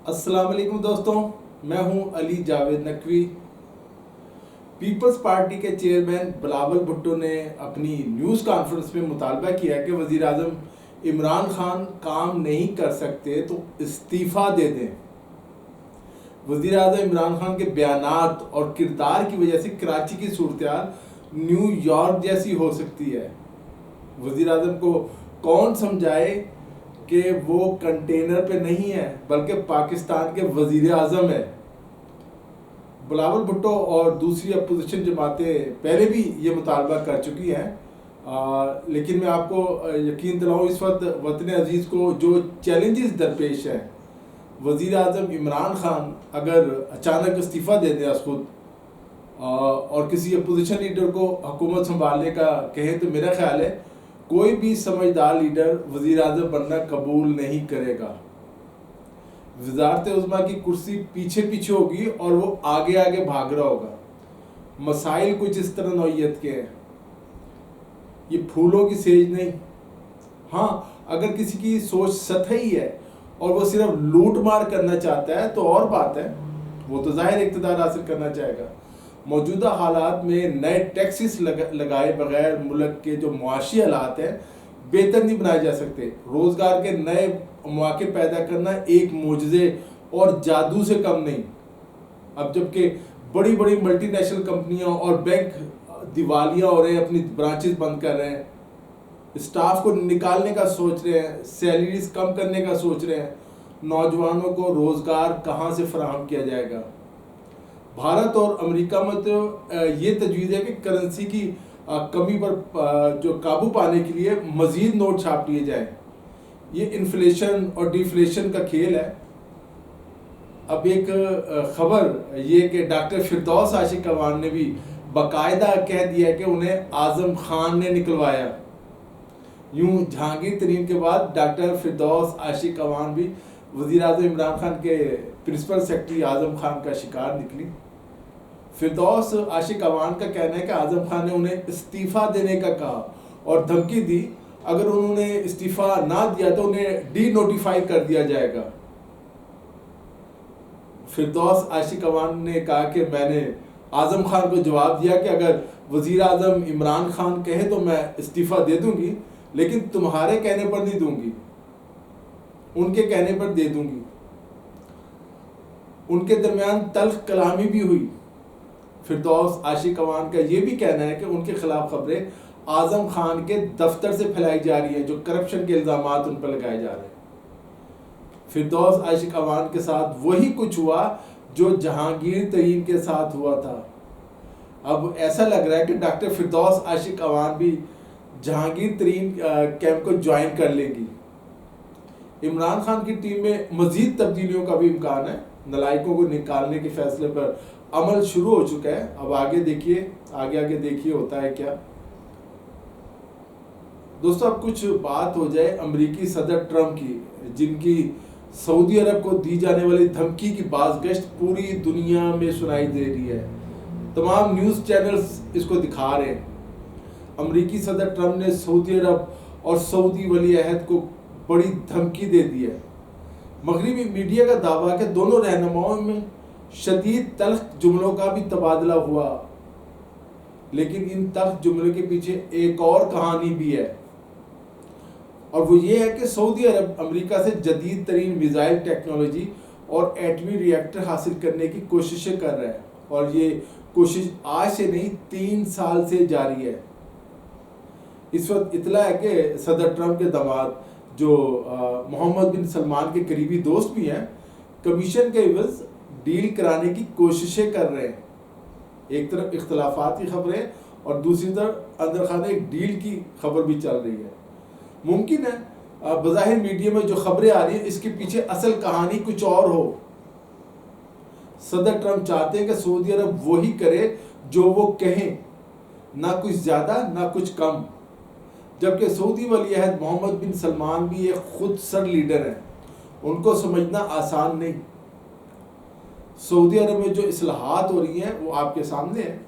अस्सलाम वालेकुम दोस्तों, मैं हूं अली जावेद नकवी। पीपल्स पार्टी के चेयरमैन बिलावल भुट्टो ने अपनी न्यूज़ कॉन्फ्रेंस में मुतालबा किया कि वज़ीर आज़म इमरान खान काम नहीं कर सकते तो इस्तीफ़ा दे दें। वज़ीर आज़म इमरान खान के बयानात और किरदार की वजह से कराची की सूरत न्यूयॉर्क जैसी हो सकती है। वज़ीर आज़म को कौन समझाए कि वो कंटेनर पे नहीं है बल्कि पाकिस्तान के वज़ीर आज़म है। बिलावल भुट्टो और दूसरी अपोजिशन जमातें पहले भी ये मुतालबा कर चुकी हैं, लेकिन मैं आपको यकीन दिलाऊं, इस वक्त वतन अजीज़ को जो चैलेंजेस दरपेश हैं, वज़ीर आज़म इमरान खान अगर अचानक इस्तीफ़ा दे दें खुद और किसी अपोजिशन लीडर को हुकूमत संभालने का कहें तो मेरा ख्याल है कोई भी समझदार लीडर वज़ीर आज़म बनना कबूल नहीं करेगा। वज़ारत उज़्मा की कुर्सी पीछे पीछे होगी और वो आगे आगे भाग रहा होगा। मसाइल कुछ इस तरह नौइयत के हैं, ये फूलों की सेज नहीं। हाँ, अगर किसी की सोच सतही है और वो सिर्फ लूट मार करना चाहता है तो और बात है, वो तो ज़ाहिर इक़्तिदार हासिल करना चाहेगा। मौजूदा हालात में नए टैक्सेस लगाए बगैर मुल्क के जो मुआशी हालात हैं बेहतर नहीं बनाए जा सकते। रोज़गार के नए मौके पैदा करना एक मोजज़े और जादू से कम नहीं। अब जबकि बड़ी बड़ी मल्टीनेशनल कंपनियां और बैंक दिवालिया हो रहे हैं, अपनी ब्रांचेस बंद कर रहे हैं, स्टाफ को निकालने का सोच रहे हैं, सैलरीज कम करने का सोच रहे हैं, नौजवानों को रोज़गार कहाँ से फराहम किया जाएगा। भारत और अमेरिका में तो ये तजवीज़ है कि करेंसी की कमी पर जो काबू पाने के लिए मज़ीद नोट छाप लिए जाएं। ये इन्फ्लेशन और डिफ्लेशन का खेल है। अब एक खबर ये कि डॉक्टर फिरदौस आशिक अवान ने भी बाकायदा कह दिया कि उन्हें आज़म खान ने निकलवाया। यूं जहांगीर तरीन के बाद डॉक्टर फिरदौस आशिक अवान भी वज़ीर आज़म इमरान खान के प्रिंसिपल सेक्रेटरी आज़म खान का शिकार निकली। फिरदौस आशिक अवान का कहना है कि आज़म खान ने उन्हें इस्तीफ़ा देने का कहा और धमकी दी, अगर उन्होंने इस्तीफ़ा ना दिया तो उन्हें डी नोटिफाई कर दिया जाएगा। फिरदौस आशिक अवान ने कहा कि मैंने आज़म खान को जवाब दिया कि अगर वज़ीर आज़म इमरान खान कहे तो मैं इस्तीफ़ा दे दूंगी, लेकिन तुम्हारे कहने पर नहीं दूंगी, उनके कहने पर दे दूंगी। उनके दरमियान तल्ख कलामी भी हुई। फिरदौस आशिक अवान का ये भी कहना है कि उनके खिलाफ खबरें आज़म खान के दफ्तर से फैलाई जा रही हैं, जो करप्शन के इल्ज़ामात उन पर लगाए जा रहे हैं। फिरदौस आशिक अवान के साथ वही कुछ हुआ जो जहांगीर तरीन के साथ हुआ था। अब ऐसा लग रहा है कि डॉक्टर फिरदौस आशिक अवान भी जहांगीर तरीन कैंप को ज्वाइन कर लेगी। इमरान खान की टीम में मज़ीद तब्दीलियों का भी इम्कान है। नलायकों को निकालने के फैसले पर अमल शुरू हो चुका है। अब आगे देखिए, आगे देखिए होता है क्या। दोस्तों, अब कुछ बात हो जाए अमेरिकी सदर ट्रंप की, जिनकी सऊदी अरब को दी जाने वाली धमकी की बाज़गश्त पूरी दुनिया में सुनाई दे रही है। तमाम न्यूज़ चैनल्स इसको दिखा रहे हैं। अमेरिकी सदर ट्रंप ने सऊदी अरब और सऊदी वली अहद को बड़ी धमकी दे दी है। मगरिबी मीडिया का दावा है कि दोनों रहनुमाओं में शदीद तल्ख जुमलों का भी तबादला हुआ, लेकिन इन तल्ख जुमलों के पीछे एक और कहानी भी है, और वो ये है कि सऊदी अरब अमेरिका से जदीद तरीन मिसाइल टेक्नोलॉजी और एटमी रिएक्टर हासिल करने की कोशिशें कर रहा है, और ये कोशिश आज से नहीं 3 साल से जारी है। इस वक्त इतला है कि सदर ट्रंप के दामाद जो मोहम्मद बिन सलमान के करीबी दोस्त भी हैं, कमीशन के इवज़ डील कराने की कोशिशें कर रहे हैं। एक तरफ इख्तलाफात की खबरें और दूसरी तरफ अंदर खाने एक डील की खबर भी चल रही है। मुमकिन है बज़ाहिर मीडिया में जो खबरें आ रही हैं इसके पीछे असल कहानी कुछ और हो। सदर ट्रंप चाहते हैं कि सऊदी अरब वही करे जो वो कहें, ना कुछ ज़्यादा ना कुछ कम। जबकि सऊदी वली अहद मोहम्मद बिन सलमान भी एक खुद सर लीडर हैं, उनको समझना आसान नहीं। सऊदी अरब में जो इस्लाहात हो रही हैं वो आपके सामने है।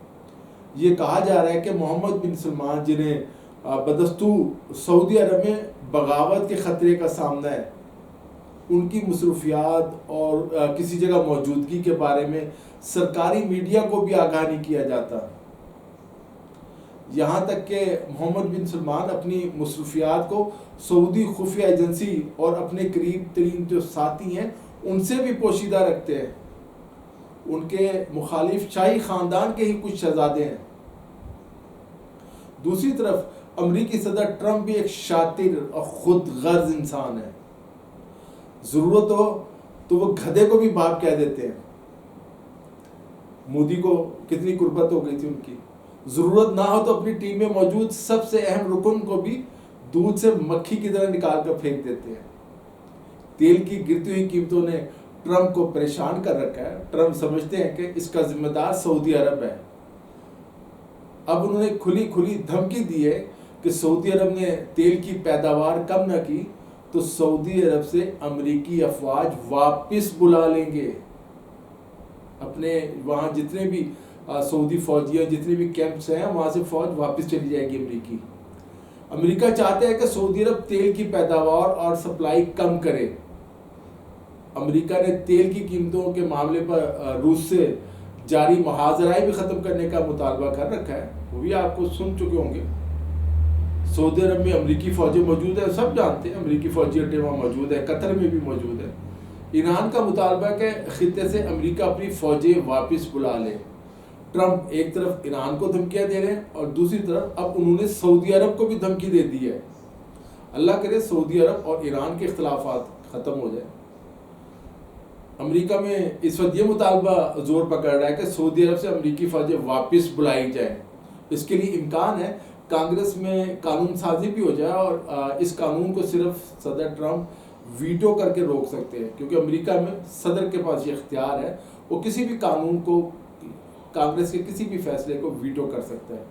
ये कहा जा रहा है कि मोहम्मद बिन सलमान, जिन्हें बदस्तूर सऊदी अरब में बगावत के ख़तरे का सामना है, उनकी मसरूफियात और किसी जगह मौजूदगी के बारे में सरकारी मीडिया को भी आगाह नहीं किया जाता। यहाँ तक कि मोहम्मद बिन सलमान अपनी मसरूफियात को सऊदी खुफिया एजेंसी और अपने करीब तरीन जो साथी हैं उनसे भी पोशीदा रखते हैं। उनके मुखालिफ शाही ख़ानदान के ही कुछ शहजादे हैं। दूसरी तरफ अमरीकी सदर ट्रंप भी एक शातिर और खुद गर्ज इंसान है। ज़रूरत हो तो वो गधे को भी बाप कह देते हैं। मोदी को कितनी कुर्बत हो गई थी उनकी। ज़रूरत ना हो तो अपनी टीम में मौजूद सबसे अहम रुकन को भी दूध से मक्खी की तरह निकाल कर फेंक देते हैं। तेल की गिरती हुई कीमतों ने ट्रंप को परेशान कर रखा है। ट्रंप समझते हैं कि इसका जिम्मेदार सऊदी अरब है। अब उन्होंने खुली खुली धमकी दी है कि सऊदी अरब ने तेल की पैदावार कम न की तो सऊदी अरब से अमरीकी अफवाज वापस बुला लेंगे। अपने वहाँ जितने भी सऊदी फौजियाँ जितने भी कैंप्स हैं वहाँ से फौज वापस चली जाएगी अमरीकी। अमेरिका चाहता है कि सऊदी अरब तेल की पैदावार और सप्लाई कम करे। अमेरिका ने तेल की कीमतों के मामले पर रूस से जारी मुहाजराएं भी ख़त्म करने का मुतालबा कर रखा है। वो भी आपको सुन चुके होंगे। सऊदी अरब में अमेरिकी फ़ौजें मौजूद है, सब जानते हैं। अमेरिकी फ़ौजी अड्डे वहाँ मौजूद है, कतर में भी मौजूद है। ईरान का मुतालबा है कि खित्ते से अमेरिका अपनी फ़ौजें वापस बुला ले। ट्रंप एक तरफ ईरान को धमकियाँ दे रहे हैं और दूसरी तरफ अब उन्होंने सऊदी अरब को भी धमकी दे दी है। अल्लाह करे सऊदी अरब और ईरान के इख्तलाफात ख़त्म हो जाए। अमेरिका में इस वक्त ये मुतालबा जोर पकड़ रहा है कि सऊदी अरब से अमेरिकी फ़ौजें वापस बुलाई जाए। इसके लिए इम्कान है कांग्रेस में कानून साजी भी हो जाए और इस कानून को सिर्फ सदर ट्रंप वीटो करके रोक सकते हैं, क्योंकि अमेरिका में सदर के पास ये इख्तियार है। वो किसी भी कानून को, कांग्रेस के किसी भी फैसले को वीटो कर सकता है।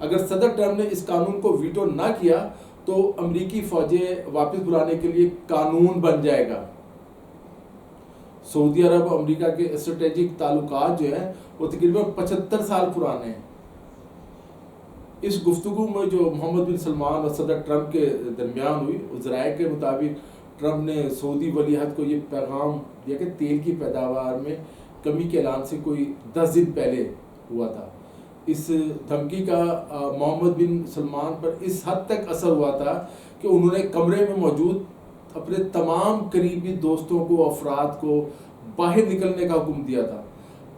अगर सदर ट्रंप ने इस कानून को वीटो ना किया तो अमेरिकी फ़ौजें वापस बुलाने के लिए कानून बन जाएगा। सऊदी अरब और अमेरिका के स्ट्रेटेजिक ताल्लुकात जो हैं वो तकरीबन 75 साल पुराने हैं। इस गुफ्तगू में जो मोहम्मद बिन सलमान और सदर ट्रंप के दरमियान हुई, उस ज़राए के मुताबिक ट्रंप ने सऊदी वलीअहद को ये पैगाम दिया कि तेल की पैदावार में कमी के ऐलान से कोई 10 दिन पहले हुआ था। इस धमकी का मोहम्मद बिन सलमान पर इस हद तक असर हुआ था कि उन्होंने कमरे में मौजूद अपने तमाम करीबी दोस्तों को, अफराद को बाहर निकलने का हुक्म दिया था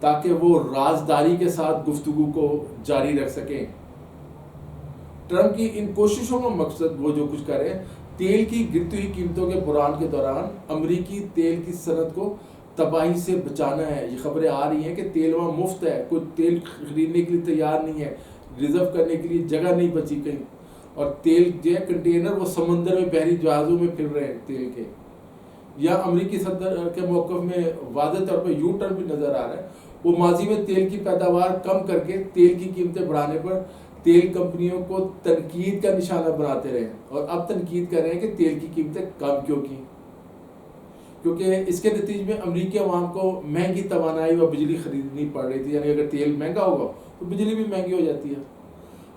ताकि वो राजदारी के साथ गुफ्तगू को जारी रख सकें। ट्रंप की इन कोशिशों का मकसद वो जो कुछ करें, तेल की गिरती हुई कीमतों के बुरान के दौरान अमरीकी तेल की सनत को तबाही से बचाना है। ये खबरें आ रही हैं कि तेल वहाँ मुफ्त है, कोई तेल खरीदने के लिए तैयार नहीं है, रिजर्व करने के लिए जगह नहीं बची कहीं, और तेल जो है कंटेनर वो समंदर में बहरी जहाज़ों में फिर रहे हैं तेल के। या अमरीकी सदर के मौक़िफ़ में वाज़ेह तौर पर यू टर्न भी नज़र आ रहा है। वो माजी में तेल की पैदावार कम करके तेल की कीमतें बढ़ाने पर तेल कंपनियों को तनकीद का निशाना बनाते रहे और अब तनकीद कर रहे हैं कि तेल की कीमतें कम क्यों की, क्योंकि इसके नतीजे में अमरीकी अवाम को महंगी तवानाई व बिजली खरीदनी पड़ रही थी। यानी अगर तेल महंगा होगा तो बिजली भी महंगी हो जाती है।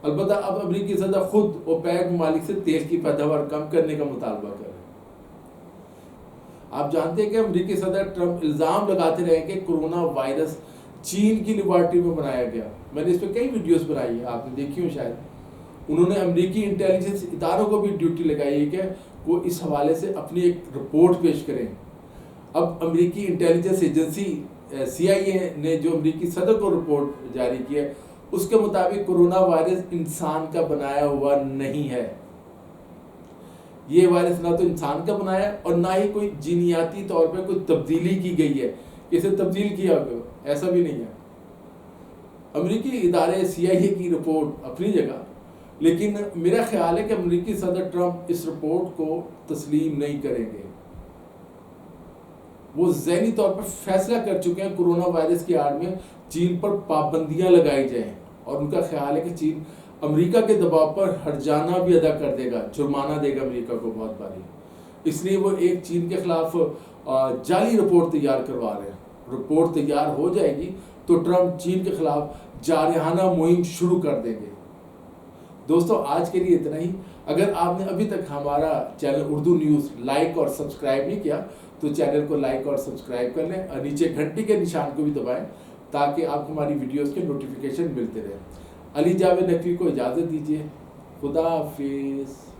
अलबत्ता अब अमरीकी सदर खुद ओपेक ममालिक से तेल की पैदावार कम करने का मुतालबा कर रहे हैं। आप जानते हैं कि अमरीकी सदर ट्रंप इल्ज़ाम लगाते रहे कि कोरोना वायरस चीन की लेबॉर्ट्री में बनाया गया। मैंने इस पर कई वीडियोस बनाई है, आपने देखी हो शायद। उन्होंने अमरीकी इंटेलिजेंस इदारों को भी ड्यूटी लगाई है कि वो इस हवाले से अपनी एक रिपोर्ट पेश करें। अब अमरीकी इंटेलिजेंस एजेंसी CIA ने जो अमरीकी सदर को रिपोर्ट जारी की है उसके मुताबिक कोरोना वायरस इंसान का बनाया हुआ नहीं है। ये वायरस ना तो इंसान का बनाया और ना ही कोई जीनियाती तौर पर कोई तब्दीली की गई है, इसे तब्दील किया गया, ऐसा भी नहीं है। अमरीकी इदारे CIA की रिपोर्ट अपनी जगह, लेकिन मेरा ख्याल है कि अमरीकी सदर ट्रंप इस रिपोर्ट को तस्लीम नहीं करेंगे। वो ज़हनी तौर पर फैसला कर चुके हैं कोरोना वायरस की आड़ में चीन पर पाबंदियां लगाई जाएं, और उनका ख्याल है कि चीन अमेरिका के दबाव पर हर्जाना भी अदा कर देगा, जुर्माना देगा अमेरिका को बहुत भारी। इसलिए वो एक चीन के खिलाफ जाली रिपोर्ट तैयार करवा रहे हैं। रिपोर्ट तैयार हो जाएगी तो ट्रंप चीन के खिलाफ जारहाना मुहिम शुरू कर देंगे। दोस्तों आज के लिए इतना ही। अगर आपने अभी तक हमारा चैनल उर्दू न्यूज़ लाइक और सब्सक्राइब नहीं किया तो चैनल को लाइक और सब्सक्राइब कर लें और नीचे घंटी के निशान को भी दबाएं ताकि आपको हमारी वीडियोस के नोटिफिकेशन मिलते रहें। अली जावेद नकवी को इजाज़त दीजिए। खुदा हाफिज़।